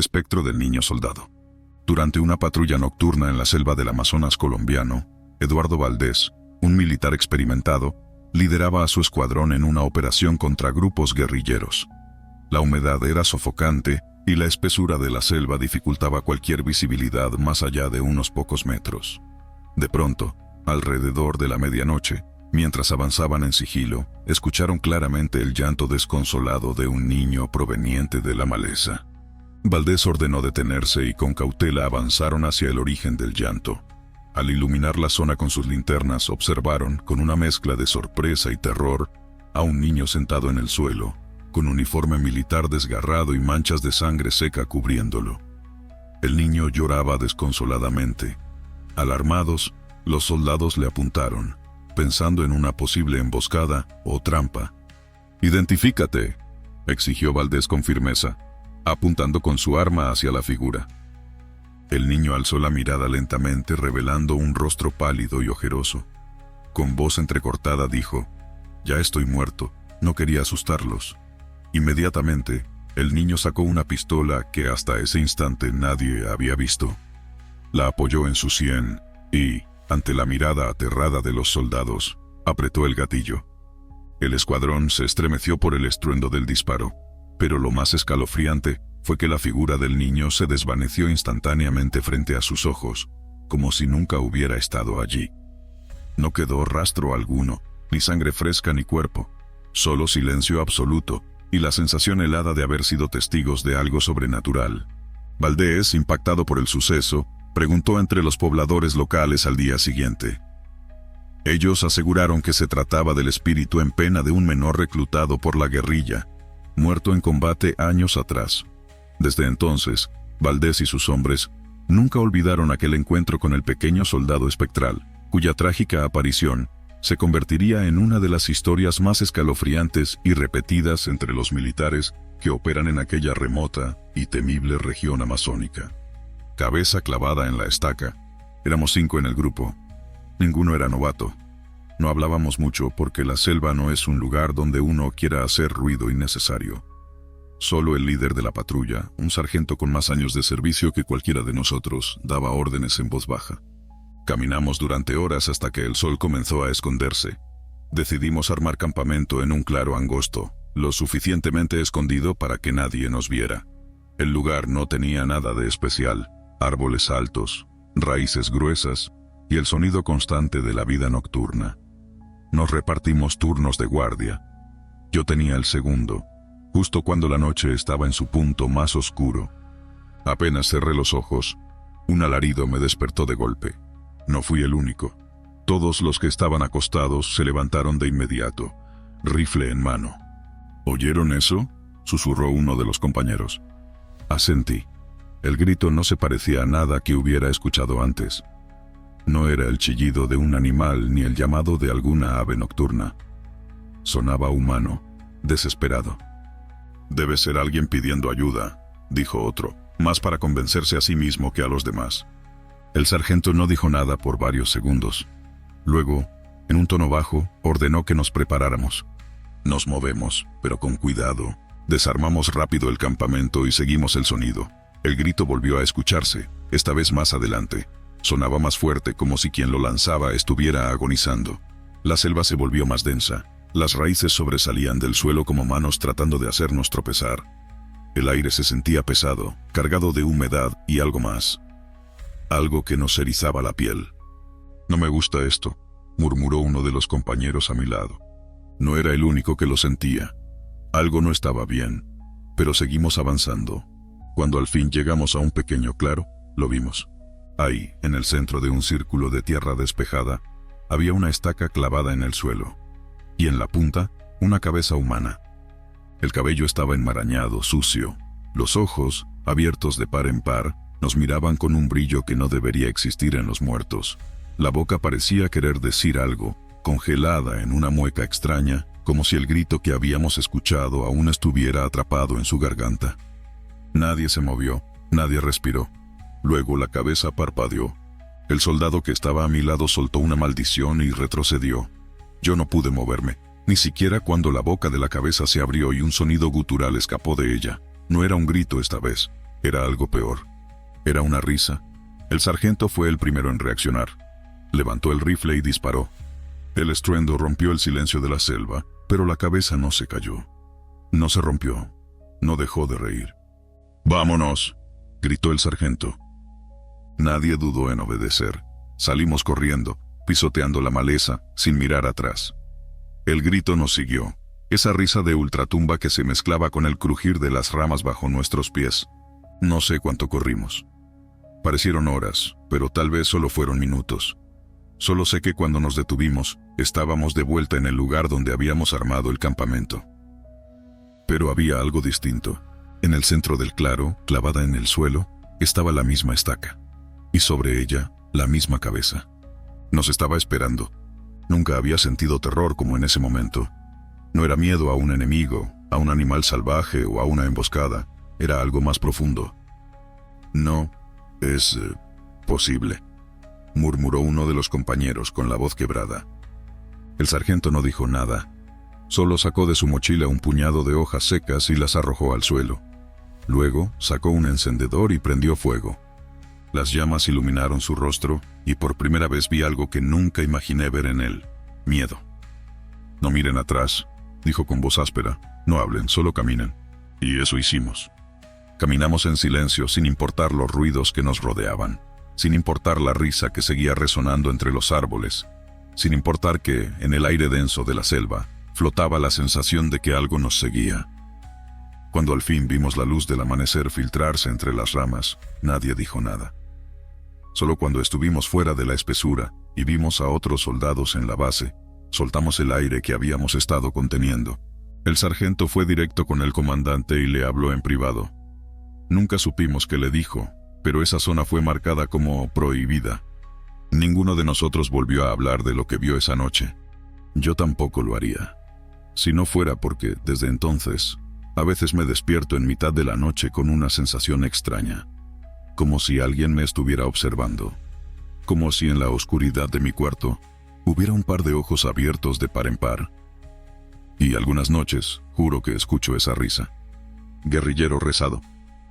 Espectro del niño soldado. Durante una patrulla nocturna en la selva del Amazonas colombiano, Eduardo Valdés, un militar experimentado, lideraba a su escuadrón en una operación contra grupos guerrilleros. La humedad era sofocante y la espesura de la selva dificultaba cualquier visibilidad más allá de unos pocos metros. De pronto, alrededor de la medianoche, mientras avanzaban en sigilo, escucharon claramente el llanto desconsolado de un niño proveniente de la maleza. Valdés ordenó detenerse y con cautela avanzaron hacia el origen del llanto. Al iluminar la zona con sus linternas, observaron, con una mezcla de sorpresa y terror, a un niño sentado en el suelo, con uniforme militar desgarrado y manchas de sangre seca cubriéndolo. El niño lloraba desconsoladamente. Alarmados, los soldados le apuntaron, pensando en una posible emboscada o trampa. «Identifícate», exigió Valdés con firmeza, apuntando con su arma hacia la figura. El niño alzó la mirada lentamente, revelando un rostro pálido y ojeroso. Con voz entrecortada dijo: «Ya estoy muerto, no quería asustarlos». Inmediatamente, el niño sacó una pistola que hasta ese instante nadie había visto. La apoyó en su sien y, ante la mirada aterrada de los soldados, apretó el gatillo. El escuadrón se estremeció por el estruendo del disparo, pero lo más escalofriante fue que la figura del niño se desvaneció instantáneamente frente a sus ojos, como si nunca hubiera estado allí. No quedó rastro alguno, ni sangre fresca ni cuerpo, solo silencio absoluto y la sensación helada de haber sido testigos de algo sobrenatural. Valdés, impactado por el suceso, preguntó entre los pobladores locales al día siguiente. Ellos aseguraron que se trataba del espíritu en pena de un menor reclutado por la guerrilla, muerto en combate años atrás. Desde entonces, Valdés y sus hombres nunca olvidaron aquel encuentro con el pequeño soldado espectral, cuya trágica aparición se convertiría en una de las historias más escalofriantes y repetidas entre los militares que operan en aquella remota y temible región amazónica. Cabeza clavada en la estaca, éramos 5 en el grupo. Ninguno era novato. No hablábamos mucho porque la selva no es un lugar donde uno quiera hacer ruido innecesario. Solo el líder de la patrulla, un sargento con más años de servicio que cualquiera de nosotros, daba órdenes en voz baja. Caminamos durante horas hasta que el sol comenzó a esconderse. Decidimos armar campamento en un claro angosto, lo suficientemente escondido para que nadie nos viera. El lugar no tenía nada de especial: árboles altos, raíces gruesas y el sonido constante de la vida nocturna. Nos repartimos turnos de guardia. Yo tenía el segundo, justo cuando la noche estaba en su punto más oscuro. Apenas cerré los ojos, un alarido me despertó de golpe. No fui el único. Todos los que estaban acostados se levantaron de inmediato, rifle en mano. ¿Oyeron eso?, susurró uno de los compañeros. Asentí. El grito no se parecía a nada que hubiera escuchado antes. No era el chillido de un animal ni el llamado de alguna ave nocturna. Sonaba humano, desesperado. «Debe ser alguien pidiendo ayuda», dijo otro, más para convencerse a sí mismo que a los demás. El sargento no dijo nada por varios segundos. Luego, en un tono bajo, ordenó que nos preparáramos. Nos movemos, pero con cuidado. Desarmamos rápido el campamento y seguimos el sonido. El grito volvió a escucharse, esta vez más adelante. Sonaba más fuerte, como si quien lo lanzaba estuviera agonizando. La selva se volvió más densa. Las raíces sobresalían del suelo como manos tratando de hacernos tropezar. El aire se sentía pesado, cargado de humedad y algo más. Algo que nos erizaba la piel. «No me gusta esto», murmuró uno de los compañeros a mi lado. No era el único que lo sentía. Algo no estaba bien, pero seguimos avanzando. Cuando al fin llegamos a un pequeño claro, lo vimos. Ahí, en el centro de un círculo de tierra despejada, había una estaca clavada en el suelo, y en la punta, una cabeza humana. El cabello estaba enmarañado, sucio. Los ojos, abiertos de par en par, nos miraban con un brillo que no debería existir en los muertos. La boca parecía querer decir algo, congelada en una mueca extraña, como si el grito que habíamos escuchado aún estuviera atrapado en su garganta. Nadie se movió, nadie respiró. Luego la cabeza parpadeó. El soldado que estaba a mi lado soltó una maldición y retrocedió. Yo no pude moverme, ni siquiera cuando la boca de la cabeza se abrió y un sonido gutural escapó de ella. No era un grito esta vez, Era algo peor. Era una risa. El sargento fue el primero en reaccionar. Levantó el rifle y disparó. El estruendo rompió el silencio de la selva, pero la cabeza no se cayó. No se rompió. No dejó de reír. «¡Vámonos!», gritó el sargento. Nadie dudó en obedecer. Salimos corriendo, pisoteando la maleza, sin mirar atrás. El grito nos siguió. Esa risa de ultratumba que se mezclaba con el crujir de las ramas bajo nuestros pies. No sé cuánto corrimos. Parecieron horas, pero tal vez solo fueron minutos. Solo sé que cuando nos detuvimos, estábamos de vuelta en el lugar donde habíamos armado el campamento. Pero había algo distinto. En el centro del claro, clavada en el suelo, estaba la misma estaca. Y sobre ella, la misma cabeza. Nos estaba esperando. Nunca había sentido terror como en ese momento. No era miedo a un enemigo, a un animal salvaje o a una emboscada. Era algo más profundo. «No es posible», murmuró uno de los compañeros con la voz quebrada. El sargento no dijo nada. Solo sacó de su mochila un puñado de hojas secas y las arrojó al suelo. Luego sacó un encendedor y prendió fuego. Las llamas iluminaron su rostro y por primera vez vi algo que nunca imaginé ver en él: miedo. «No miren atrás», dijo con voz áspera. «No hablen, solo caminen». Y eso hicimos. Caminamos en silencio sin importar los ruidos que nos rodeaban, sin importar la risa que seguía resonando entre los árboles, sin importar que, en el aire denso de la selva, flotaba la sensación de que algo nos seguía. Cuando al fin vimos la luz del amanecer filtrarse entre las ramas, nadie dijo nada. Solo cuando estuvimos fuera de la espesura y vimos a otros soldados en la base, soltamos el aire que habíamos estado conteniendo. El sargento fue directo con el comandante y le habló en privado. Nunca supimos qué le dijo, pero esa zona fue marcada como prohibida. Ninguno de nosotros volvió a hablar de lo que vio esa noche. Yo tampoco lo haría. Si no fuera porque, desde entonces, a veces me despierto en mitad de la noche con una sensación extraña. Como si alguien me estuviera observando. Como si en la oscuridad de mi cuarto hubiera un par de ojos abiertos de par en par. Y algunas noches, juro que escucho esa risa. Guerrillero rezado.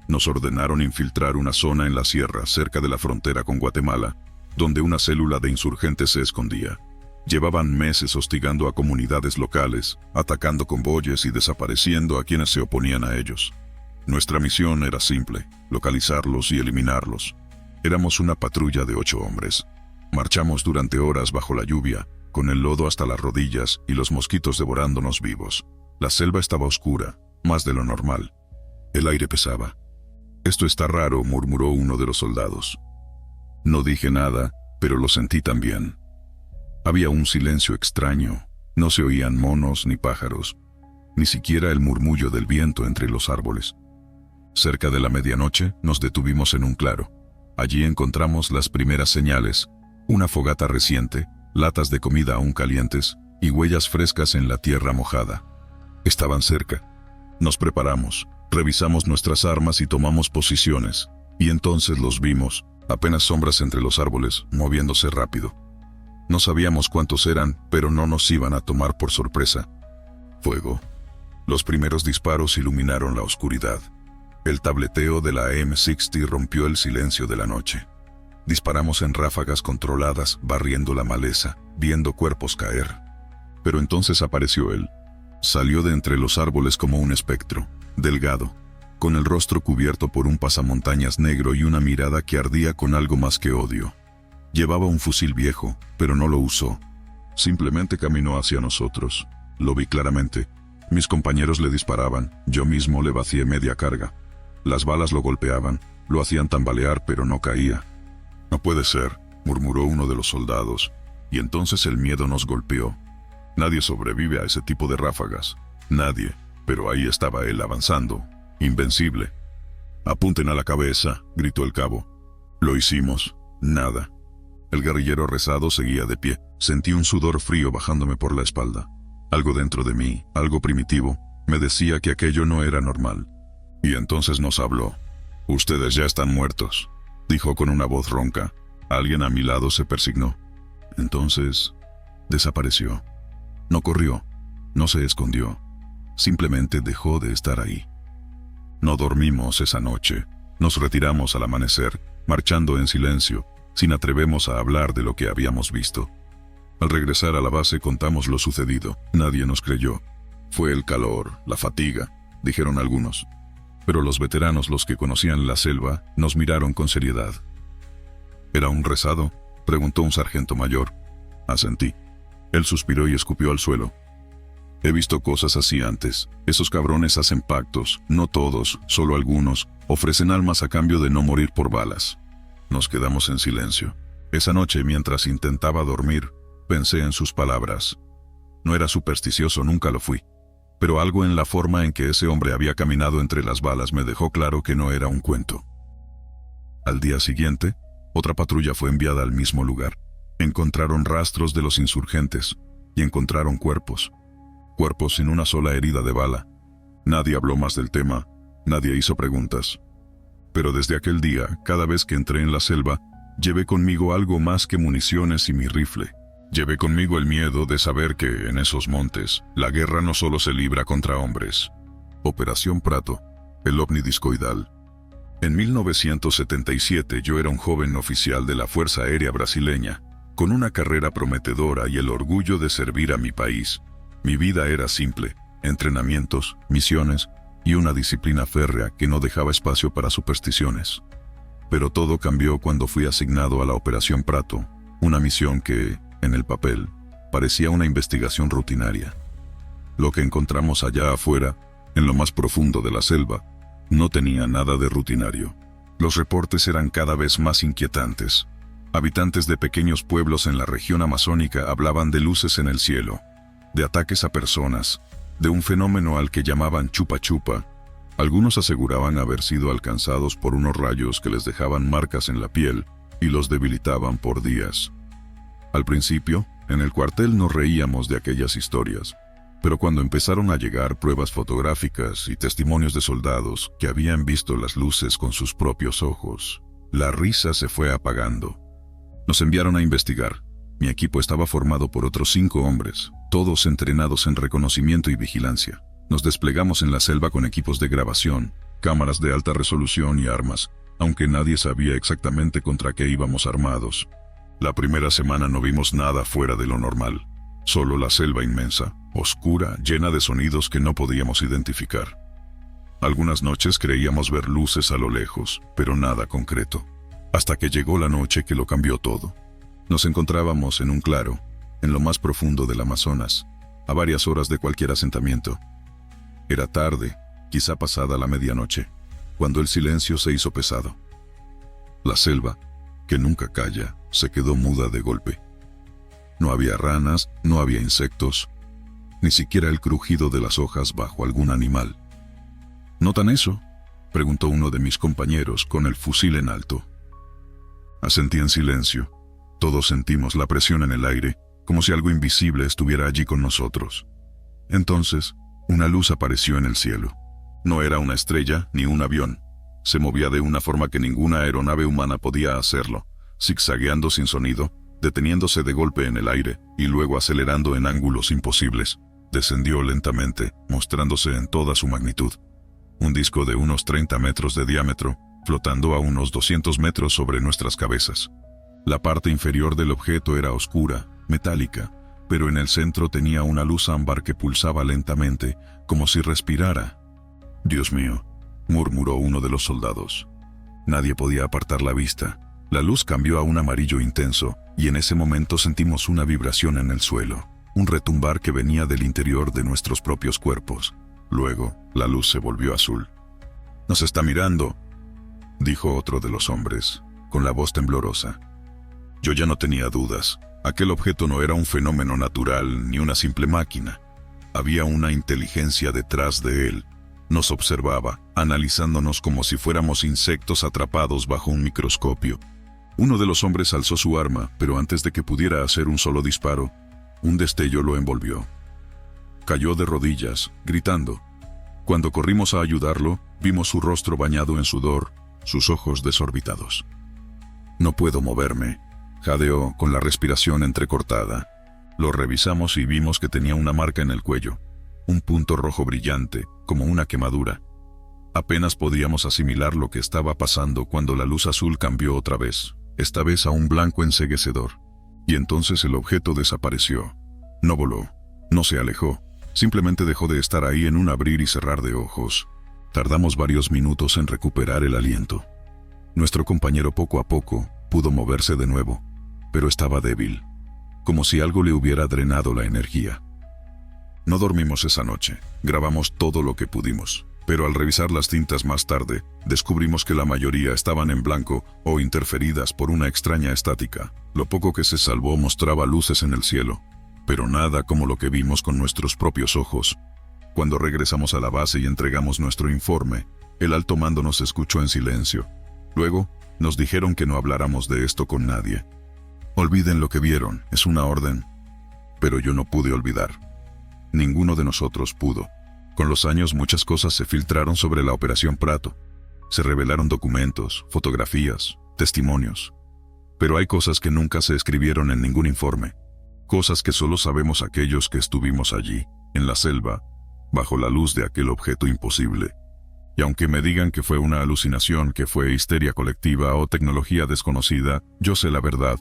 Nos ordenaron infiltrar una zona en la sierra cerca de la frontera con Guatemala, donde una célula de insurgentes se escondía. Llevaban meses hostigando a comunidades locales, atacando convoyes y desapareciendo a quienes se oponían a ellos. Nuestra misión era simple: localizarlos y eliminarlos. Éramos una patrulla de 8 hombres. Marchamos durante horas bajo la lluvia, con el lodo hasta las rodillas y los mosquitos devorándonos vivos. La selva estaba oscura, más de lo normal. El aire pesaba. «Esto está raro», murmuró uno de los soldados. No dije nada, pero lo sentí también. Había un silencio extraño. No se oían monos ni pájaros, ni siquiera el murmullo del viento entre los árboles. Cerca de la medianoche nos detuvimos en un claro. Allí encontramos las primeras señales: una fogata reciente, latas de comida aún calientes y huellas frescas en la tierra mojada. Estaban cerca. Nos preparamos, revisamos nuestras armas y tomamos posiciones. Y entonces los vimos, apenas sombras entre los árboles, moviéndose rápido. No sabíamos cuántos eran, pero no nos iban a tomar por sorpresa. Fuego. Los primeros disparos iluminaron la oscuridad. El tableteo de la M60 rompió el silencio de la noche. Disparamos en ráfagas controladas, barriendo la maleza, viendo cuerpos caer. Pero entonces apareció él. Salió de entre los árboles como un espectro, delgado, con el rostro cubierto por un pasamontañas negro y una mirada que ardía con algo más que odio. Llevaba un fusil viejo, pero no lo usó. Simplemente caminó hacia nosotros. Lo vi claramente. Mis compañeros le disparaban, yo mismo le vacié media carga. Las balas lo golpeaban, lo hacían tambalear, pero no caía. «No puede ser», murmuró uno de los soldados, y entonces el miedo nos golpeó. Nadie sobrevive a ese tipo de ráfagas. Nadie. Pero ahí estaba él avanzando, invencible. «Apunten a la cabeza», gritó el cabo. Lo hicimos. Nada. El guerrillero rezado seguía de pie. Sentí un sudor frío bajándome por la espalda. Algo dentro de mí, algo primitivo, me decía que aquello no era normal. Y entonces nos habló. «Ustedes ya están muertos», dijo con una voz ronca. Alguien a mi lado se persignó. Entonces, desapareció. No corrió, no se escondió. Simplemente dejó de estar ahí. No dormimos esa noche. Nos retiramos al amanecer, marchando en silencio, sin atrevernos a hablar de lo que habíamos visto. Al regresar a la base contamos lo sucedido. Nadie nos creyó. Fue el calor, la fatiga, dijeron algunos. Pero los veteranos, los que conocían la selva, nos miraron con seriedad. ¿Era un rezado?, preguntó un sargento mayor. Asentí. Él suspiró y escupió al suelo. He visto cosas así antes. Esos cabrones hacen pactos, no todos, solo algunos, ofrecen almas a cambio de no morir por balas. Nos quedamos en silencio. Esa noche, mientras intentaba dormir, pensé en sus palabras. No era supersticioso, nunca lo fui. Pero algo en la forma en que ese hombre había caminado entre las balas me dejó claro que no era un cuento. Al día siguiente, otra patrulla fue enviada al mismo lugar. Encontraron rastros de los insurgentes y encontraron cuerpos. Cuerpos sin una sola herida de bala. Nadie habló más del tema, nadie hizo preguntas. Pero desde aquel día, cada vez que entré en la selva, llevé conmigo algo más que municiones y mi rifle. Llevé conmigo el miedo de saber que, en esos montes, la guerra no solo se libra contra hombres. Operación Prato, el ovni discoidal. En 1977 yo era un joven oficial de la Fuerza Aérea Brasileña, con una carrera prometedora y el orgullo de servir a mi país. Mi vida era simple: entrenamientos, misiones y una disciplina férrea que no dejaba espacio para supersticiones. Pero todo cambió cuando fui asignado a la Operación Prato, una misión que, en el papel, parecía una investigación rutinaria. Lo que encontramos allá afuera, en lo más profundo de la selva, no tenía nada de rutinario. Los reportes eran cada vez más inquietantes. Habitantes de pequeños pueblos en la región amazónica hablaban de luces en el cielo, de ataques a personas, de un fenómeno al que llamaban chupa chupa. Algunos aseguraban haber sido alcanzados por unos rayos que les dejaban marcas en la piel y los debilitaban por días. Al principio, en el cuartel nos reíamos de aquellas historias, pero cuando empezaron a llegar pruebas fotográficas y testimonios de soldados que habían visto las luces con sus propios ojos, la risa se fue apagando. Nos enviaron a investigar. Mi equipo estaba formado por otros 5 hombres, todos entrenados en reconocimiento y vigilancia. Nos desplegamos en la selva con equipos de grabación, cámaras de alta resolución y armas, aunque nadie sabía exactamente contra qué íbamos armados. La primera semana no vimos nada fuera de lo normal, solo la selva inmensa, oscura, llena de sonidos que no podíamos identificar. Algunas noches creíamos ver luces a lo lejos, pero nada concreto, hasta que llegó la noche que lo cambió todo. Nos encontrábamos en un claro, en lo más profundo del Amazonas, a varias horas de cualquier asentamiento. Era tarde, quizá pasada la medianoche, cuando el silencio se hizo pesado. La selva, que nunca calla, se quedó muda de golpe. No había ranas, no había insectos, ni siquiera el crujido de las hojas bajo algún animal. ¿Notan eso?, preguntó uno de mis compañeros con el fusil en alto. Asentí en silencio. Todos sentimos la presión en el aire, como si algo invisible estuviera allí con nosotros. Entonces, una luz apareció en el cielo. No era una estrella ni un avión. Se movía de una forma que ninguna aeronave humana podía hacerlo, zigzagueando sin sonido, deteniéndose de golpe en el aire y luego acelerando en ángulos imposibles. Descendió lentamente, mostrándose en toda su magnitud. Un disco de unos 30 metros de diámetro, flotando a unos 200 metros sobre nuestras cabezas. La parte inferior del objeto era oscura, metálica, pero en el centro tenía una luz ámbar que pulsaba lentamente, como si respirara. «Dios mío», murmuró uno de los soldados. Nadie podía apartar la vista. La luz cambió a un amarillo intenso, y en ese momento sentimos una vibración en el suelo, un retumbar que venía del interior de nuestros propios cuerpos. Luego, la luz se volvió azul. «Nos está mirando», dijo otro de los hombres, con la voz temblorosa. Yo ya no tenía dudas. Aquel objeto no era un fenómeno natural ni una simple máquina. Había una inteligencia detrás de él. Nos observaba, analizándonos como si fuéramos insectos atrapados bajo un microscopio. Uno de los hombres alzó su arma, pero antes de que pudiera hacer un solo disparo, un destello lo envolvió. Cayó de rodillas, gritando. Cuando corrimos a ayudarlo, vimos su rostro bañado en sudor, sus ojos desorbitados. «No puedo moverme», jadeó con la respiración entrecortada. Lo revisamos y vimos que tenía una marca en el cuello, un punto rojo brillante, como una quemadura. Apenas podíamos asimilar lo que estaba pasando cuando la luz azul cambió otra vez, esta vez a un blanco enceguecedor. Y entonces el objeto desapareció. No voló, no se alejó, simplemente dejó de estar ahí en un abrir y cerrar de ojos. Tardamos varios minutos en recuperar el aliento. Nuestro compañero poco a poco pudo moverse de nuevo, pero estaba débil, como si algo le hubiera drenado la energía. No dormimos esa noche, grabamos todo lo que pudimos, pero al revisar las cintas más tarde, descubrimos que la mayoría estaban en blanco o interferidas por una extraña estática. Lo poco que se salvó mostraba luces en el cielo, pero nada como lo que vimos con nuestros propios ojos. Cuando regresamos a la base y entregamos nuestro informe, el alto mando nos escuchó en silencio. Luego, nos dijeron que no habláramos de esto con nadie. Olviden lo que vieron, es una orden. Pero yo no pude olvidar. Ninguno de nosotros pudo. Con los años muchas cosas se filtraron sobre la Operación Prato. Se revelaron documentos, fotografías, testimonios. Pero hay cosas que nunca se escribieron en ningún informe. Cosas que solo sabemos aquellos que estuvimos allí, en la selva, bajo la luz de aquel objeto imposible. Y aunque me digan que fue una alucinación, que fue histeria colectiva o tecnología desconocida, yo sé la verdad.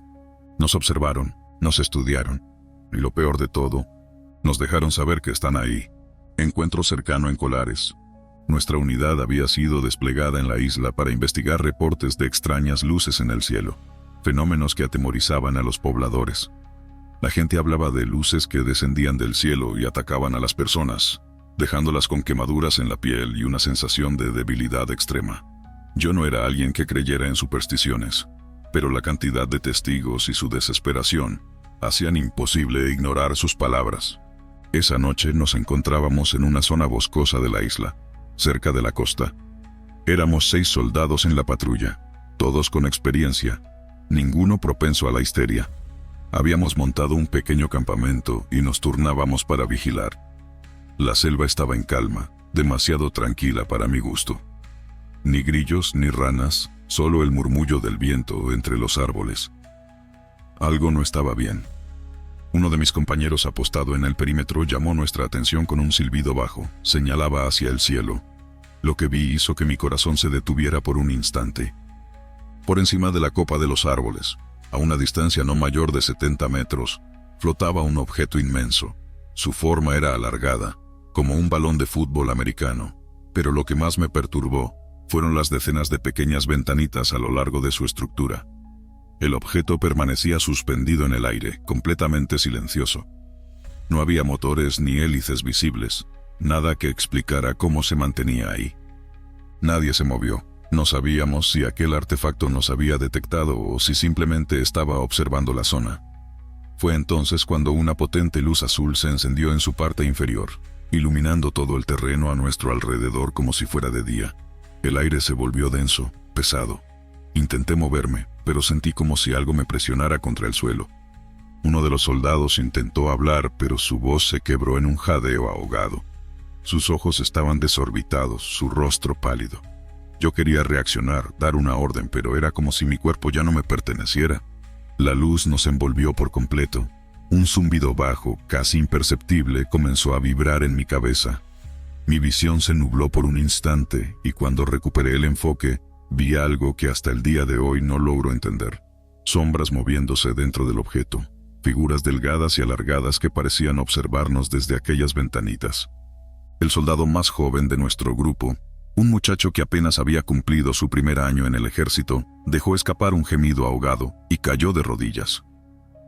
Nos observaron, nos estudiaron. Y lo peor de todo, nos dejaron saber que están ahí. Encuentro cercano en Colares. Nuestra unidad había sido desplegada en la isla para investigar reportes de extrañas luces en el cielo, fenómenos que atemorizaban a los pobladores. La gente hablaba de luces que descendían del cielo y atacaban a las personas, dejándolas con quemaduras en la piel y una sensación de debilidad extrema. Yo no era alguien que creyera en supersticiones, pero la cantidad de testigos y su desesperación hacían imposible ignorar sus palabras. Esa noche nos encontrábamos en una zona boscosa de la isla, cerca de la costa. Éramos 6 soldados en la patrulla, todos con experiencia, ninguno propenso a la histeria. Habíamos montado un pequeño campamento y nos turnábamos para vigilar. La selva estaba en calma, demasiado tranquila para mi gusto. Ni grillos ni ranas, solo el murmullo del viento entre los árboles. Algo no estaba bien. Uno de mis compañeros apostado en el perímetro llamó nuestra atención con un silbido bajo, señalaba hacia el cielo. Lo que vi hizo que mi corazón se detuviera por un instante. Por encima de la copa de los árboles, a una distancia no mayor de 70 metros, flotaba un objeto inmenso. Su forma era alargada, como un balón de fútbol americano, pero lo que más me perturbó fueron las decenas de pequeñas ventanitas a lo largo de su estructura. El objeto permanecía suspendido en el aire, completamente silencioso. No había motores ni hélices visibles, nada que explicara cómo se mantenía ahí. Nadie se movió. No sabíamos si aquel artefacto nos había detectado o si simplemente estaba observando la zona. Fue entonces cuando una potente luz azul se encendió en su parte inferior, iluminando todo el terreno a nuestro alrededor como si fuera de día. El aire se volvió denso, pesado. Intenté moverme, pero sentí como si algo me presionara contra el suelo. Uno de los soldados intentó hablar, pero su voz se quebró en un jadeo ahogado. Sus ojos estaban desorbitados, su rostro pálido. Yo quería reaccionar, dar una orden, pero era como si mi cuerpo ya no me perteneciera. La luz nos envolvió por completo. Un zumbido bajo, casi imperceptible, comenzó a vibrar en mi cabeza. Mi visión se nubló por un instante, y cuando recuperé el enfoque, vi algo que hasta el día de hoy no logro entender. Sombras moviéndose dentro del objeto, figuras delgadas y alargadas que parecían observarnos desde aquellas ventanitas. El soldado más joven de nuestro grupo, un muchacho que apenas había cumplido su primer año en el ejército, dejó escapar un gemido ahogado y cayó de rodillas.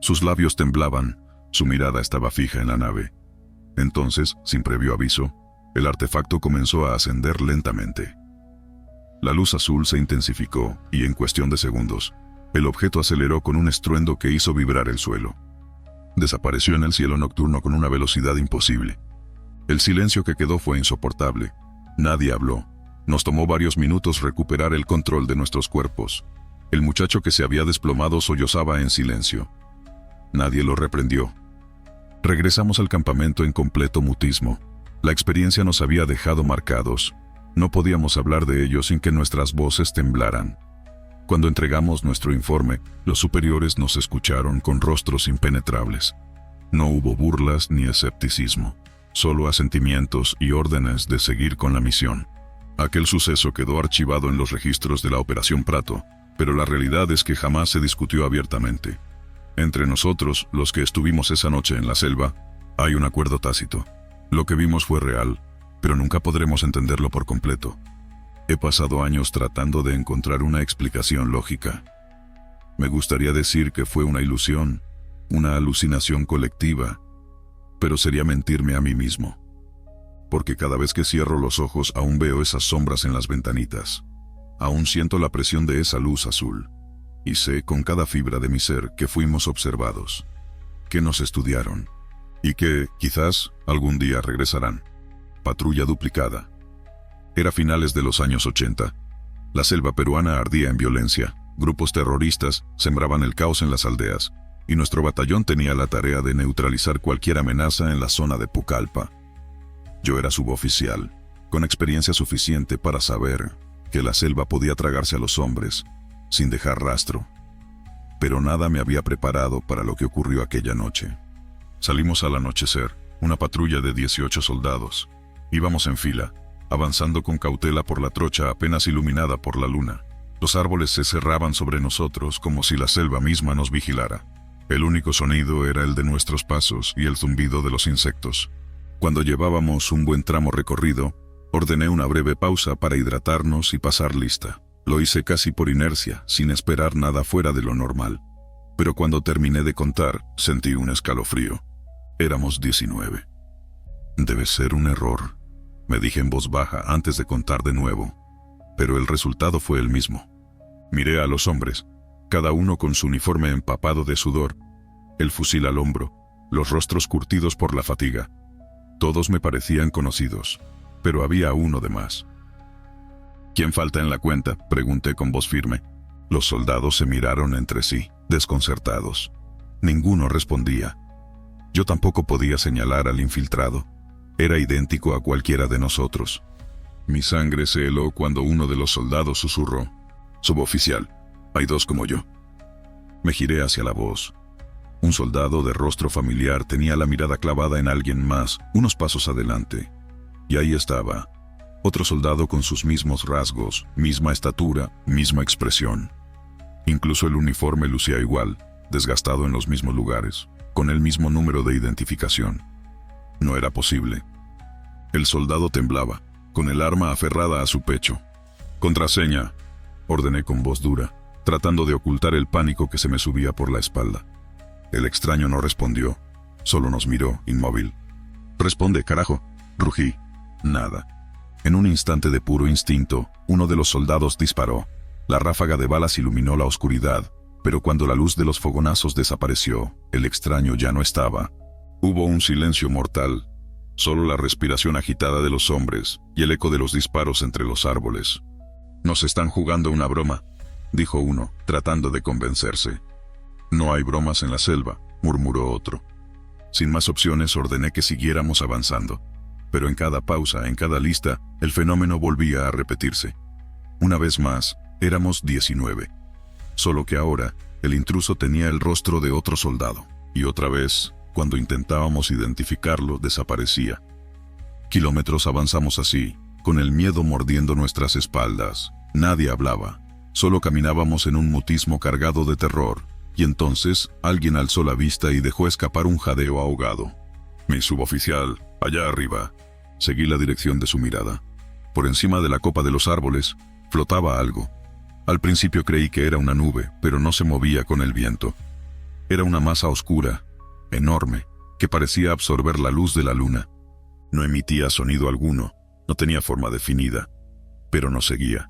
Sus labios temblaban, su mirada estaba fija en la nave. Entonces, sin previo aviso, el artefacto comenzó a ascender lentamente. La luz azul se intensificó y en cuestión de segundos, el objeto aceleró con un estruendo que hizo vibrar el suelo. Desapareció en el cielo nocturno con una velocidad imposible. El silencio que quedó fue insoportable. Nadie habló. Nos tomó varios minutos recuperar el control de nuestros cuerpos. El muchacho que se había desplomado sollozaba en silencio. Nadie lo reprendió. Regresamos al campamento en completo mutismo. La experiencia nos había dejado marcados. No podíamos hablar de ello sin que nuestras voces temblaran. Cuando entregamos nuestro informe, los superiores nos escucharon con rostros impenetrables. No hubo burlas ni escepticismo, solo asentimientos y órdenes de seguir con la misión. Aquel suceso quedó archivado en los registros de la Operación Prato, pero la realidad es que jamás se discutió abiertamente. Entre nosotros, los que estuvimos esa noche en la selva, hay un acuerdo tácito. Lo que vimos fue real, pero nunca podremos entenderlo por completo. He pasado años tratando de encontrar una explicación lógica. Me gustaría decir que fue una ilusión, una alucinación colectiva, pero sería mentirme a mí mismo. Porque cada vez que cierro los ojos aún veo esas sombras en las ventanitas. Aún siento la presión de esa luz azul. Y sé con cada fibra de mi ser que fuimos observados, que nos estudiaron, y que, quizás, algún día regresarán. Patrulla duplicada. Era finales de los años 80. La selva peruana ardía en violencia. Grupos terroristas sembraban el caos en las aldeas, y nuestro batallón tenía la tarea de neutralizar cualquier amenaza en la zona de Pucallpa. Yo era suboficial, con experiencia suficiente para saber que la selva podía tragarse a los hombres, sin dejar rastro. Pero nada me había preparado para lo que ocurrió aquella noche. Salimos al anochecer, una patrulla de 18 soldados. Íbamos en fila, avanzando con cautela por la trocha apenas iluminada por la luna. Los árboles se cerraban sobre nosotros como si la selva misma nos vigilara. El único sonido era el de nuestros pasos y el zumbido de los insectos. Cuando llevábamos un buen tramo recorrido, ordené una breve pausa para hidratarnos y pasar lista. Lo hice casi por inercia, sin esperar nada fuera de lo normal. Pero cuando terminé de contar, sentí un escalofrío. Éramos 19. Debe ser un error, me dije en voz baja antes de contar de nuevo. Pero el resultado fue el mismo. Miré a los hombres, cada uno con su uniforme empapado de sudor, el fusil al hombro, los rostros curtidos por la fatiga. Todos me parecían conocidos, pero había uno de más. ¿Quién falta en la cuenta?, pregunté con voz firme. Los soldados se miraron entre sí, desconcertados. Ninguno respondía. Yo tampoco podía señalar al infiltrado. Era idéntico a cualquiera de nosotros. Mi sangre se heló cuando uno de los soldados susurró: «Suboficial, hay dos como yo». Me giré hacia la voz. Un soldado de rostro familiar tenía la mirada clavada en alguien más, unos pasos adelante. Y ahí estaba, otro soldado con sus mismos rasgos, misma estatura, misma expresión. Incluso el uniforme lucía igual, desgastado en los mismos lugares, con el mismo número de identificación. No era posible. El soldado temblaba, con el arma aferrada a su pecho. «Contraseña», ordené con voz dura, tratando de ocultar el pánico que se me subía por la espalda. El extraño no respondió, solo nos miró, inmóvil. «Responde, carajo», rugí. Nada. En un instante de puro instinto, uno de los soldados disparó. La ráfaga de balas iluminó la oscuridad, pero cuando la luz de los fogonazos desapareció, el extraño ya no estaba. Hubo un silencio mortal, solo la respiración agitada de los hombres y el eco de los disparos entre los árboles. «Nos están jugando una broma», dijo uno, tratando de convencerse. «No hay bromas en la selva», murmuró otro. Sin más opciones ordené que siguiéramos avanzando. Pero en cada pausa, en cada lista, el fenómeno volvía a repetirse. Una vez más, éramos 19. Solo que ahora, el intruso tenía el rostro de otro soldado. Y otra vez, cuando intentábamos identificarlo, desaparecía. Kilómetros avanzamos así, con el miedo mordiendo nuestras espaldas. Nadie hablaba. Solo caminábamos en un mutismo cargado de terror. Y entonces, alguien alzó la vista y dejó escapar un jadeo ahogado. «Mi suboficial, allá arriba». Seguí la dirección de su mirada. Por encima de la copa de los árboles, flotaba algo. Al principio creí que era una nube, pero no se movía con el viento. Era una masa oscura, enorme, que parecía absorber la luz de la luna. No emitía sonido alguno, no tenía forma definida, pero nos seguía.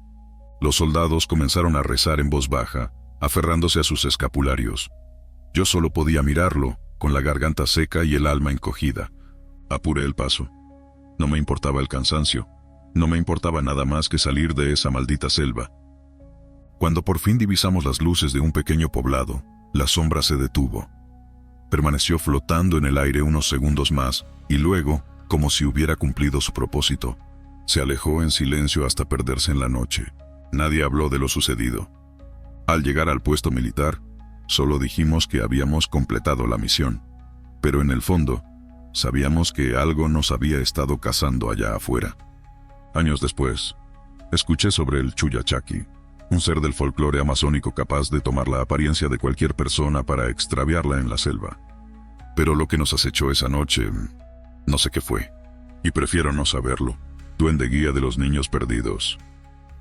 Los soldados comenzaron a rezar en voz baja, aferrándose a sus escapularios. Yo solo podía mirarlo, con la garganta seca y el alma encogida. Apuré el paso. No me importaba el cansancio, no me importaba nada más que salir de esa maldita selva. Cuando por fin divisamos las luces de un pequeño poblado, la sombra se detuvo. Permaneció flotando en el aire unos segundos más, y luego, como si hubiera cumplido su propósito, se alejó en silencio hasta perderse en la noche. Nadie habló de lo sucedido. Al llegar al puesto militar, solo dijimos que habíamos completado la misión, pero en el fondo, sabíamos que algo nos había estado cazando allá afuera. Años después, Escuché sobre el Chuyachaki, un ser del folclore amazónico capaz de tomar la apariencia de cualquier persona para extraviarla en la selva. Pero lo que nos acechó esa noche, no sé qué fue, y prefiero no saberlo. Duende guía de los niños perdidos.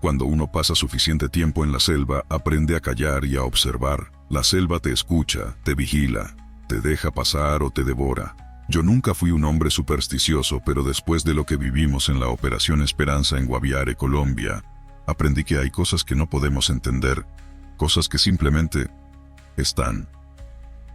Cuando uno pasa suficiente tiempo en la selva, aprende a callar y a observar. La selva te escucha, te vigila, te deja pasar o te devora. Yo nunca fui un hombre supersticioso, pero después de lo que vivimos en la Operación Esperanza en Guaviare, Colombia, aprendí que hay cosas que no podemos entender, cosas que simplemente están.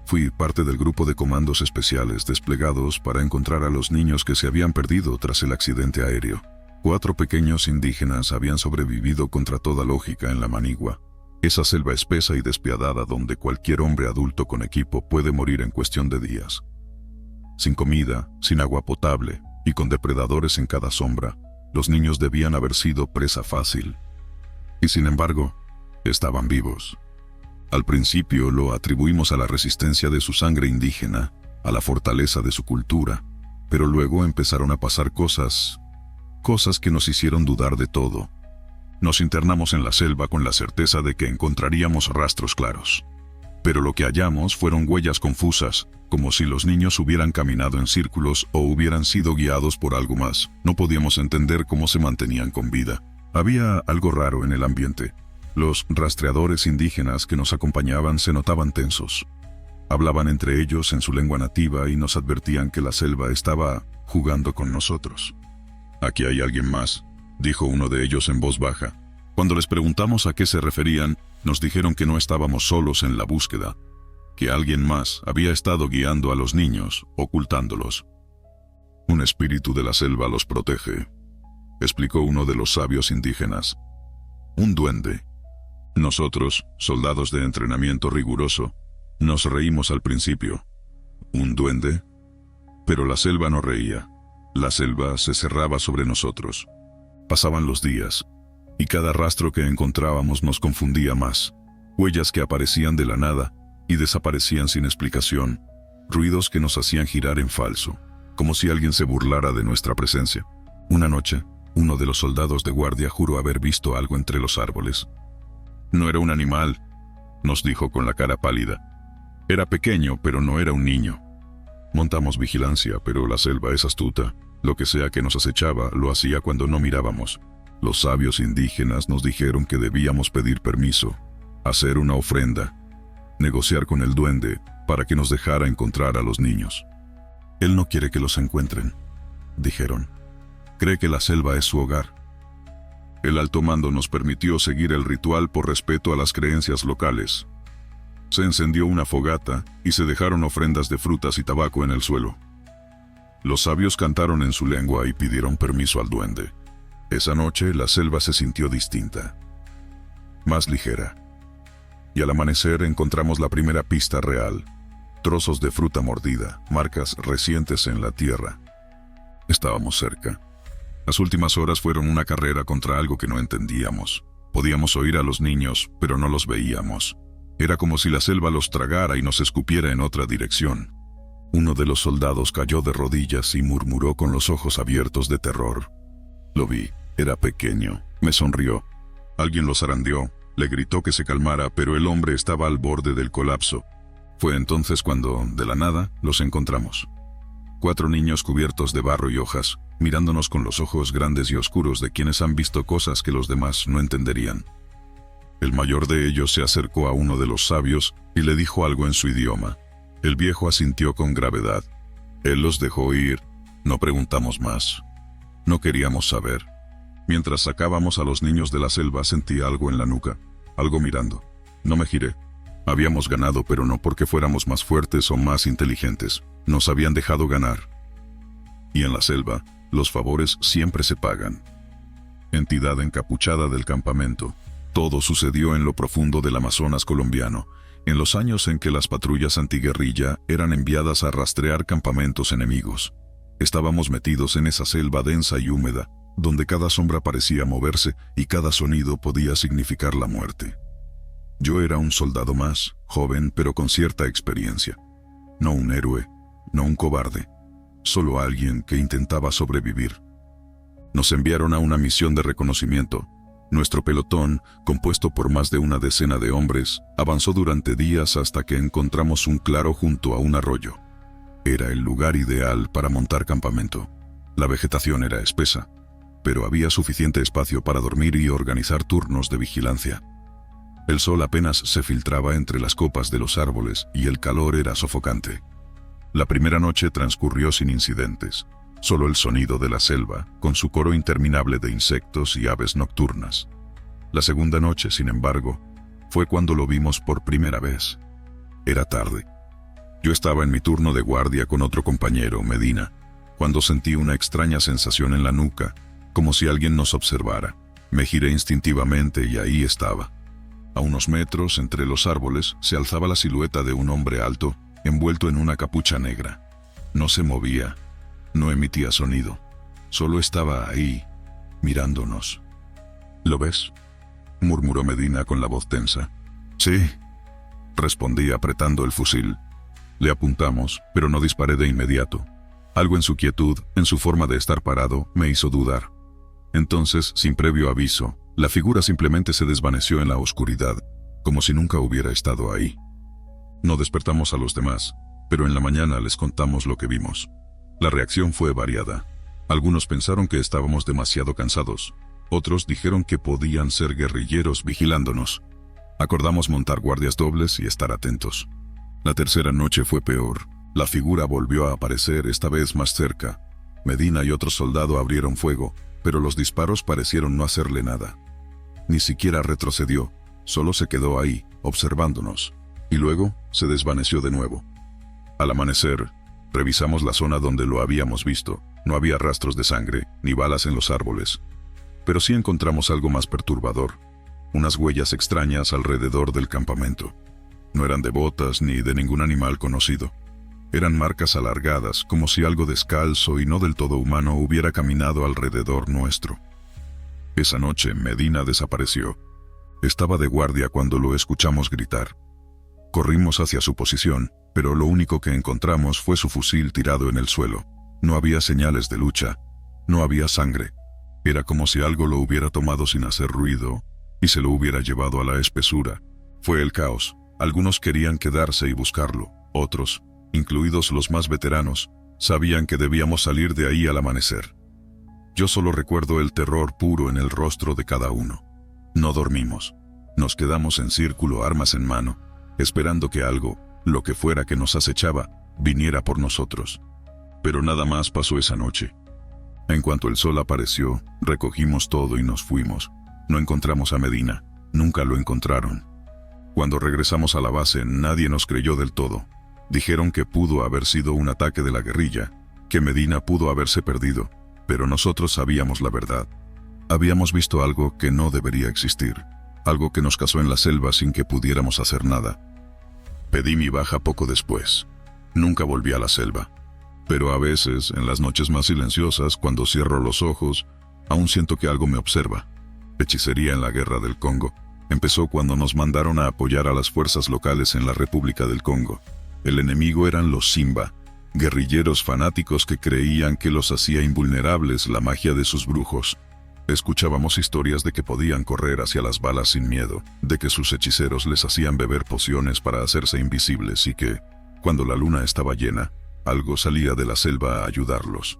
Fui parte del grupo de comandos especiales desplegados para encontrar a los niños que se habían perdido tras el accidente aéreo. 4 pequeños indígenas habían sobrevivido contra toda lógica en la Manigua, esa selva espesa y despiadada donde cualquier hombre adulto con equipo puede morir en cuestión de días. Sin comida, sin agua potable y con depredadores en cada sombra, los niños debían haber sido presa fácil. Y sin embargo, estaban vivos. Al principio lo atribuimos a la resistencia de su sangre indígena, a la fortaleza de su cultura, pero luego empezaron a pasar cosas que nos hicieron dudar de todo. Nos internamos en la selva con la certeza de que encontraríamos rastros claros. Pero lo que hallamos fueron huellas confusas, como si los niños hubieran caminado en círculos o hubieran sido guiados por algo más. No podíamos entender cómo se mantenían con vida. Había algo raro en el ambiente. Los rastreadores indígenas que nos acompañaban se notaban tensos. Hablaban entre ellos en su lengua nativa y nos advertían que la selva estaba jugando con nosotros. «Aquí hay alguien más», dijo uno de ellos en voz baja. Cuando les preguntamos a qué se referían, nos dijeron que no estábamos solos en la búsqueda, que alguien más había estado guiando a los niños, ocultándolos. «Un espíritu de la selva los protege», explicó uno de los sabios indígenas. «Un duende». Nosotros, soldados de entrenamiento riguroso, nos reímos al principio. ¿Un duende? Pero la selva no reía. La selva se cerraba sobre nosotros. Pasaban los días, y cada rastro que encontrábamos nos confundía más. Huellas que aparecían de la nada y desaparecían sin explicación. Ruidos que nos hacían girar en falso, como si alguien se burlara de nuestra presencia. Una noche, uno de los soldados de guardia juró haber visto algo entre los árboles. «No era un animal», nos dijo con la cara pálida. «Era pequeño, pero no era un niño». Montamos vigilancia, pero la selva es astuta. Lo que sea que nos acechaba, lo hacía cuando no mirábamos. Los sabios indígenas nos dijeron que debíamos pedir permiso, hacer una ofrenda, negociar con el duende para que nos dejara encontrar a los niños. «Él no quiere que los encuentren», dijeron. «Cree que la selva es su hogar». El alto mando nos permitió seguir el ritual por respeto a las creencias locales. Se encendió una fogata y se dejaron ofrendas de frutas y tabaco en el suelo. Los sabios cantaron en su lengua y pidieron permiso al duende. Esa noche la selva se sintió distinta, más ligera. Y al amanecer encontramos la primera pista real: trozos de fruta mordida, marcas recientes en la tierra. Estábamos cerca. Las últimas horas fueron una carrera contra algo que no entendíamos. Podíamos oír a los niños, pero no los veíamos. Era como si la selva los tragara y nos escupiera en otra dirección. Uno de los soldados cayó de rodillas y murmuró con los ojos abiertos de terror. Lo vi, era pequeño, me sonrió. Alguien lo zarandeó, le gritó que se calmara, pero el hombre estaba al borde del colapso. Fue entonces cuando, de la nada, los encontramos. 4 niños cubiertos de barro y hojas, mirándonos con los ojos grandes y oscuros de quienes han visto cosas que los demás no entenderían. El mayor de ellos se acercó a uno de los sabios y le dijo algo en su idioma. El viejo asintió con gravedad. Él los dejó ir. No preguntamos más. No queríamos saber. Mientras sacábamos a los niños de la selva sentí algo en la nuca, algo mirando. No me giré. Habíamos ganado, pero no porque fuéramos más fuertes o más inteligentes. Nos habían dejado ganar. Y en la selva, los favores siempre se pagan. Entidad encapuchada del campamento. Todo sucedió en lo profundo del Amazonas colombiano, en los años en que las patrullas antiguerrilla eran enviadas a rastrear campamentos enemigos. Estábamos metidos en esa selva densa y húmeda, donde cada sombra parecía moverse y cada sonido podía significar la muerte. Yo era un soldado más, joven pero con cierta experiencia. No un héroe, no un cobarde, solo alguien que intentaba sobrevivir. Nos enviaron a una misión de reconocimiento, Nuestro pelotón, compuesto por más de una decena de hombres, avanzó durante días hasta que encontramos un claro junto a un arroyo. Era el lugar ideal para montar campamento. La vegetación era espesa, pero había suficiente espacio para dormir y organizar turnos de vigilancia. El sol apenas se filtraba entre las copas de los árboles y el calor era sofocante. La primera noche transcurrió sin incidentes, solo el sonido de la selva, con su coro interminable de insectos y aves nocturnas. La segunda noche, sin embargo, fue cuando lo vimos por primera vez. Era tarde. Yo estaba en mi turno de guardia con otro compañero, Medina, cuando sentí una extraña sensación en la nuca, como si alguien nos observara. Me giré instintivamente y ahí estaba. A unos metros, entre los árboles, se alzaba la silueta de un hombre alto, envuelto en una capucha negra. No se movía, no emitía sonido, solo estaba ahí, mirándonos. ¿Lo ves?, murmuró Medina con la voz tensa. Sí, respondí apretando el fusil. Le apuntamos, pero no disparé de inmediato. Algo en su quietud, en su forma de estar parado, me hizo dudar. Entonces, sin previo aviso, la figura simplemente se desvaneció en la oscuridad, como si nunca hubiera estado ahí. No despertamos a los demás, pero en la mañana les contamos lo que vimos. La reacción fue variada. Algunos pensaron que estábamos demasiado cansados. Otros dijeron que podían ser guerrilleros vigilándonos. Acordamos montar guardias dobles y estar atentos. La tercera noche fue peor. La figura volvió a aparecer, esta vez más cerca. Medina y otro soldado abrieron fuego, pero los disparos parecieron no hacerle nada. Ni siquiera retrocedió, solo se quedó ahí, observándonos, y luego se desvaneció de nuevo. Al amanecer, revisamos la zona donde lo habíamos visto. No había rastros de sangre, ni balas en los árboles. Pero sí encontramos algo más perturbador, unas huellas extrañas alrededor del campamento. No eran de botas ni de ningún animal conocido. Eran marcas alargadas, como si algo descalzo y no del todo humano hubiera caminado alrededor nuestro. Esa noche Medina desapareció. Estaba de guardia cuando lo escuchamos gritar. Corrimos hacia su posición, pero lo único que encontramos fue su fusil tirado en el suelo. No había señales de lucha, no había sangre. Era como si algo lo hubiera tomado sin hacer ruido y se lo hubiera llevado a la espesura. Fue el caos. Algunos querían quedarse y buscarlo. Otros, incluidos los más veteranos, sabían que debíamos salir de ahí al amanecer. Yo solo recuerdo el terror puro en el rostro de cada uno. No dormimos. Nos quedamos en círculo, armas en mano, esperando que algo, lo que fuera que nos acechaba, viniera por nosotros. Pero nada más pasó esa noche. En cuanto el sol apareció, recogimos todo y nos fuimos. No encontramos a Medina. Nunca lo encontraron. Cuando regresamos a la base, nadie nos creyó del todo. Dijeron que pudo haber sido un ataque de la guerrilla, que Medina pudo haberse perdido, pero nosotros sabíamos la verdad. Habíamos visto algo que no debería existir, algo que nos cazó en la selva sin que pudiéramos hacer nada. Pedí mi baja poco después. Nunca volví a la selva. Pero a veces, en las noches más silenciosas, cuando cierro los ojos, aún siento que algo me observa. Hechicería en la guerra del Congo. Empezó cuando nos mandaron a apoyar a las fuerzas locales en la República del Congo. El enemigo eran los Simba, guerrilleros fanáticos que creían que los hacía invulnerables la magia de sus brujos. Escuchábamos historias de que podían correr hacia las balas sin miedo, de que sus hechiceros les hacían beber pociones para hacerse invisibles y que, cuando la luna estaba llena, algo salía de la selva a ayudarlos.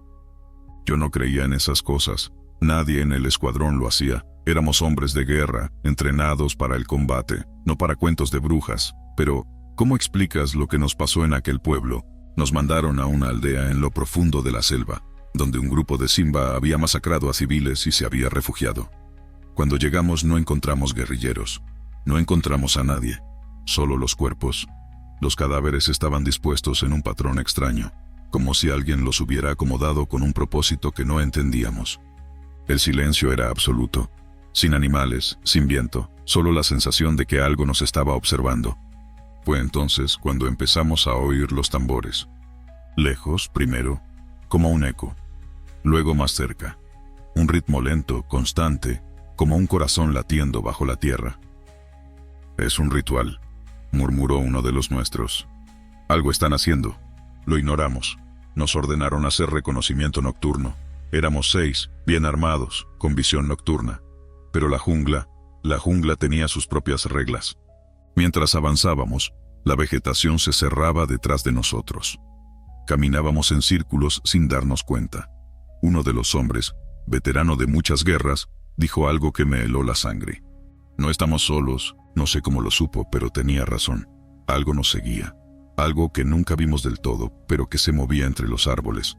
Yo no creía en esas cosas. Nadie en el escuadrón lo hacía. Éramos hombres de guerra, entrenados para el combate, no para cuentos de brujas. Pero, ¿cómo explicas lo que nos pasó en aquel pueblo? Nos mandaron a una aldea en lo profundo de la selva, donde un grupo de Simba había masacrado a civiles y se había refugiado. Cuando llegamos no encontramos guerrilleros, no encontramos a nadie, solo los cuerpos. Los cadáveres estaban dispuestos en un patrón extraño, como si alguien los hubiera acomodado con un propósito que no entendíamos. El silencio era absoluto, sin animales, sin viento, solo la sensación de que algo nos estaba observando. Fue entonces cuando empezamos a oír los tambores. Lejos, primero, como un eco. Luego más cerca. Un ritmo lento, constante, como un corazón latiendo bajo la tierra. «Es un ritual», murmuró uno de los nuestros. «Algo están haciendo». Lo ignoramos. Nos ordenaron hacer reconocimiento nocturno. Éramos 6, bien armados, con visión nocturna. Pero la jungla tenía sus propias reglas. Mientras avanzábamos, la vegetación se cerraba detrás de nosotros. Caminábamos en círculos sin darnos cuenta. Uno de los hombres, veterano de muchas guerras, dijo algo que me heló la sangre. No estamos solos, no sé cómo lo supo, pero tenía razón. Algo nos seguía. Algo que nunca vimos del todo, pero que se movía entre los árboles.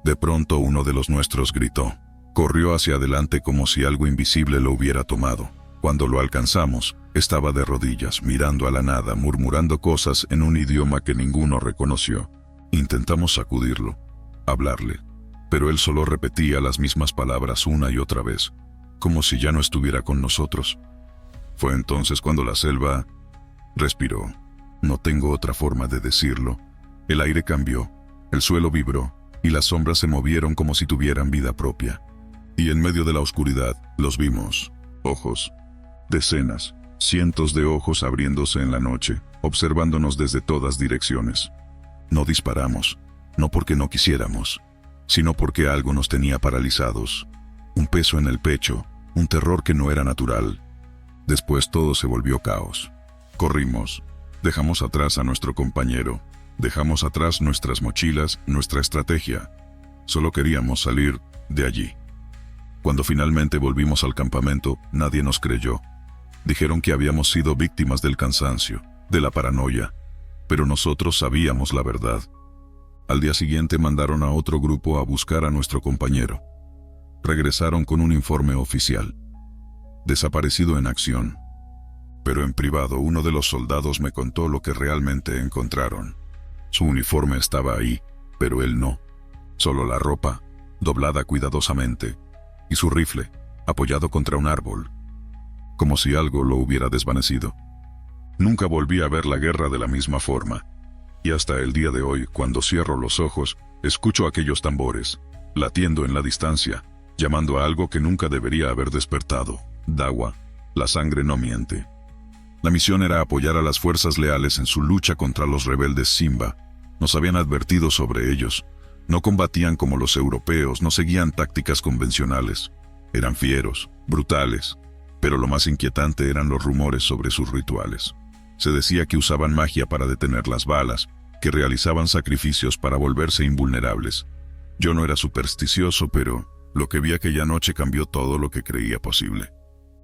De pronto uno de los nuestros gritó. Corrió hacia adelante como si algo invisible lo hubiera tomado. Cuando lo alcanzamos, estaba de rodillas, mirando a la nada, murmurando cosas en un idioma que ninguno reconoció. Intentamos sacudirlo, hablarle, pero él solo repetía las mismas palabras una y otra vez, como si ya no estuviera con nosotros. Fue entonces cuando la selva respiró. No tengo otra forma de decirlo. El aire cambió, el suelo vibró, y las sombras se movieron como si tuvieran vida propia. Y en medio de la oscuridad, los vimos. Ojos. Decenas, cientos de ojos abriéndose en la noche, observándonos desde todas direcciones. No disparamos, no porque no quisiéramos, sino porque algo nos tenía paralizados. Un peso en el pecho, un terror que no era natural. Después todo se volvió caos. Corrimos, dejamos atrás a nuestro compañero, dejamos atrás nuestras mochilas, nuestra estrategia. Solo queríamos salir de allí. Cuando finalmente volvimos al campamento, nadie nos creyó. Dijeron que habíamos sido víctimas del cansancio, de la paranoia, pero nosotros sabíamos la verdad. Al día siguiente mandaron a otro grupo a buscar a nuestro compañero. Regresaron con un informe oficial. Desaparecido en acción. Pero en privado uno de los soldados me contó lo que realmente encontraron. Su uniforme estaba ahí, pero él no. Solo la ropa, doblada cuidadosamente, y su rifle, apoyado contra un árbol, como si algo lo hubiera desvanecido. Nunca volví a ver la guerra de la misma forma. Y hasta el día de hoy, cuando cierro los ojos, escucho aquellos tambores, latiendo en la distancia, llamando a algo que nunca debería haber despertado. Dawa, la sangre no miente. La misión era apoyar a las fuerzas leales en su lucha contra los rebeldes Simba. Nos habían advertido sobre ellos. No combatían como los europeos, no seguían tácticas convencionales. Eran fieros, brutales, pero lo más inquietante eran los rumores sobre sus rituales. Se decía que usaban magia para detener las balas, que realizaban sacrificios para volverse invulnerables. Yo no era supersticioso, pero lo que vi aquella noche cambió todo lo que creía posible.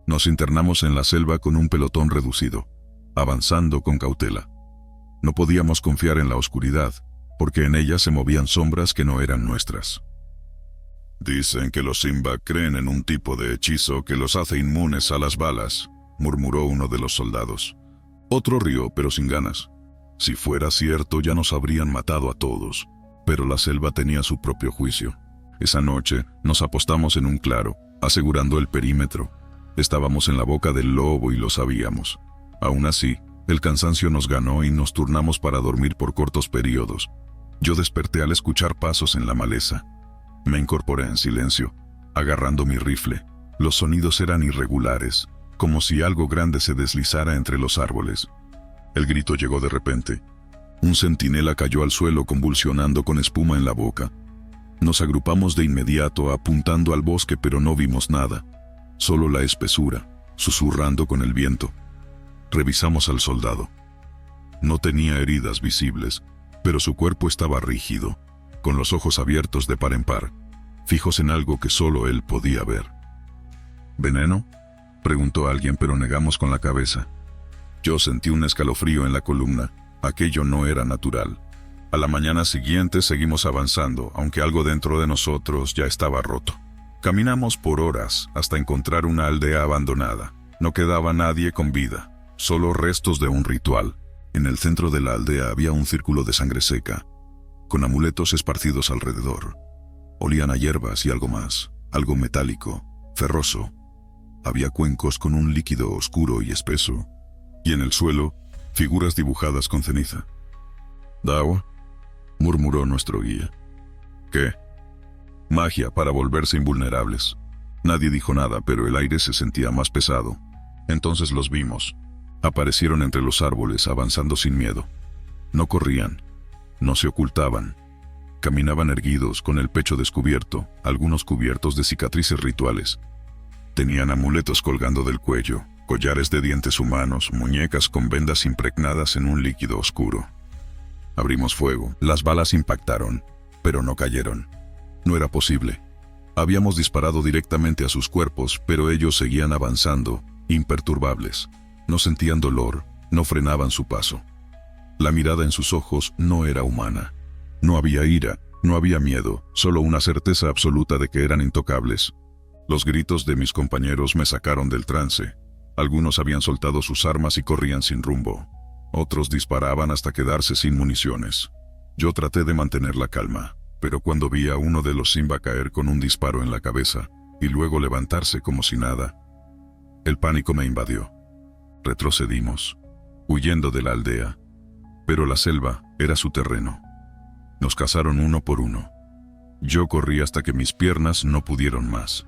Nos internamos en la selva con un pelotón reducido, avanzando con cautela. No podíamos confiar en la oscuridad, porque en ella se movían sombras que no eran nuestras. Dicen que los Simba creen en un tipo de hechizo que los hace inmunes a las balas, murmuró uno de los soldados. Otro rió, pero sin ganas. Si fuera cierto, ya nos habrían matado a todos, pero la selva tenía su propio juicio. Esa noche nos apostamos en un claro, asegurando el perímetro. Estábamos en la boca del lobo y lo sabíamos. Aún así, el cansancio nos ganó y nos turnamos para dormir por cortos periodos. Yo desperté al escuchar pasos en la maleza. Me incorporé en silencio, agarrando mi rifle. Los sonidos eran irregulares, como si algo grande se deslizara entre los árboles. El grito llegó de repente. Un centinela cayó al suelo convulsionando con espuma en la boca. Nos agrupamos de inmediato apuntando al bosque, pero no vimos nada. Solo la espesura, susurrando con el viento. Revisamos al soldado. No tenía heridas visibles, pero su cuerpo estaba rígido, con los ojos abiertos de par en par, fijos en algo que solo él podía ver. ¿Veneno?, preguntó alguien, pero negamos con la cabeza. Yo sentí un escalofrío en la columna. Aquello no era natural. A la mañana siguiente seguimos avanzando, aunque algo dentro de nosotros ya estaba roto. Caminamos por horas hasta encontrar una aldea abandonada. No quedaba nadie con vida, solo restos de un ritual. En el centro de la aldea había un círculo de sangre seca, con amuletos esparcidos alrededor. Olían a hierbas y algo más, algo metálico, ferroso. Había cuencos con un líquido oscuro y espeso, y en el suelo, figuras dibujadas con ceniza. «¿Dawa?», murmuró nuestro guía. «¿Qué?». «Magia para volverse invulnerables». Nadie dijo nada, pero el aire se sentía más pesado. Entonces los vimos. Aparecieron entre los árboles, avanzando sin miedo. No corrían, no se ocultaban. Caminaban erguidos, con el pecho descubierto, algunos cubiertos de cicatrices rituales. Tenían amuletos colgando del cuello, collares de dientes humanos, muñecas con vendas impregnadas en un líquido oscuro. Abrimos fuego. Las balas impactaron, pero no cayeron. No era posible. Habíamos disparado directamente a sus cuerpos, pero ellos seguían avanzando, imperturbables. No sentían dolor, no frenaban su paso. La mirada en sus ojos no era humana. No había ira, no había miedo, solo una certeza absoluta de que eran intocables. Los gritos de mis compañeros me sacaron del trance. Algunos habían soltado sus armas y corrían sin rumbo. Otros disparaban hasta quedarse sin municiones. Yo traté de mantener la calma, pero cuando vi a uno de los Simba caer con un disparo en la cabeza y luego levantarse como si nada, el pánico me invadió. Retrocedimos, huyendo de la aldea, pero la selva era su terreno. Nos cazaron uno por uno. Yo corrí hasta que mis piernas no pudieron más.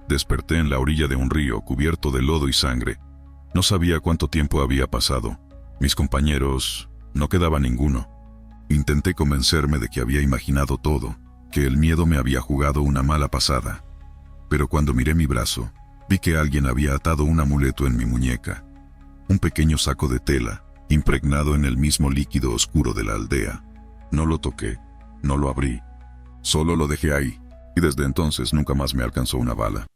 Desperté en la orilla de un río cubierto de lodo y sangre. No sabía cuánto tiempo había pasado. Mis compañeros, no quedaba ninguno. Intenté convencerme de que había imaginado todo, que el miedo me había jugado una mala pasada. Pero cuando miré mi brazo, vi que alguien había atado un amuleto en mi muñeca. Un pequeño saco de tela, impregnado en el mismo líquido oscuro de la aldea. No lo toqué, no lo abrí. Solo lo dejé ahí, y desde entonces nunca más me alcanzó una bala.